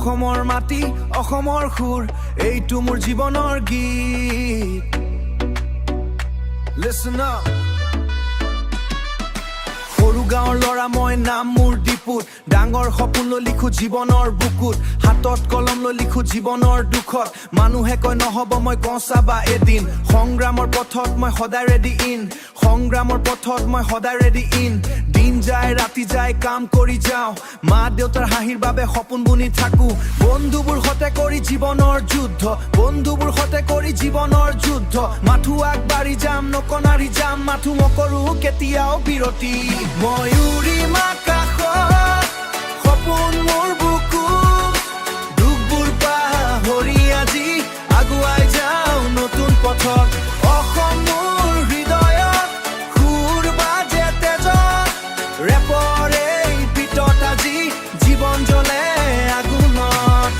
অসমৰ মাটি অসমৰ সুৰ এইটো মোৰ জীৱনৰ গীত Listen up সৰু গাঁৱৰ ল'ৰা মই নাম মোৰ দীপুত ডাঙৰ সপোন লৈ লিখো জীৱনৰ বুকুত হাতত কলম লৈ লিখো জীৱনৰ দুখত মানুহে কয় নহব মই কঁচাবা এদিন সংগ্ৰামৰ পথত মই সদায় ৰেডি ইন সংগ্ৰামৰ পথত মই সদায় ৰেডি ইন দিন যায় ৰাতি যায় কাম কৰি যাওঁ মা দেউতাৰ হাঁহিৰ বাবে সপোন বুনি থাকো বন্ধুবোৰ সতে কৰি জীৱনৰ যুদ্ধ বন্ধুবোৰ সতে কৰি জীৱনৰ যুদ্ধ মাথো আগবাঢ়ি যাম নকনাৰি যাম মাথো নকৰো কেতিয়াও বিৰতি মই উৰিম আকাশত সপোন মোৰ বুকুত দুখবোৰ পাহৰি আজি আগুৱাই যাওঁ নতুন পথত অসম মোৰ হৃদয়ত সুৰ বাজে তেজত ৰেপৰ এই বিটত আজি জীৱন জ্বলে আগুনত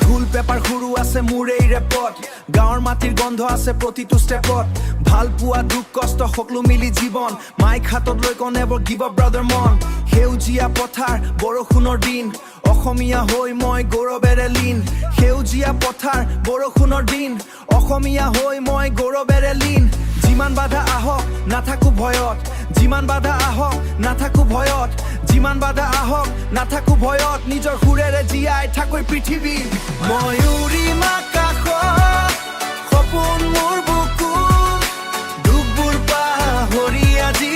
ফুল পেপাৰ সৰু আছে মোৰ এই ৰেপত গাঁৱৰ মাটিৰ গন্ধ আছে প্ৰতিটো ষ্টেপত ভাল পোৱা দুখ কষ্ট সকলো মিলি জীৱন মাইক হাতত লৈ নেভাৰ গিভ আপ ব্ৰাদাৰ মন সেউজীয়া পথাৰ বৰষুণৰ দিন অসমীয়া হৈ মই গৌৰৱেৰে লীন সেউজীয়া পথাৰ বৰষুণৰ দিন অসমীয়া হৈ মই গৌৰৱেৰে লীন যিমান বাধা আহক নাথাকো ভয়ত যিমান বাধা আহক নাথাকো ভয়ত যিমান বাধা আহক নাথাকো ভয়ত নিজৰ সুৰেৰে জীয়াই থাকৈ পৃথিৱী মই উৰিম আকাশত সপোন মোৰ বুকুত দুখবোৰ পাহৰি আজি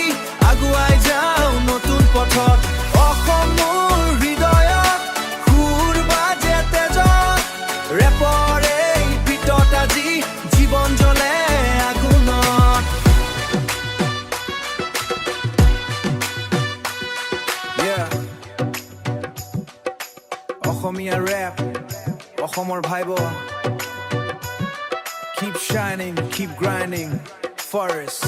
আগুৱাই যাওঁ নতুন পথত অসম মোৰ হৃদয়ত সুৰ বাজে তেজত ৰেপৰ এই বিটত আজি জীৱন জ্বলে আগুনত অসমীয়া ৰেপ অসমৰ ভাইব Keep shining, keep grinding, forest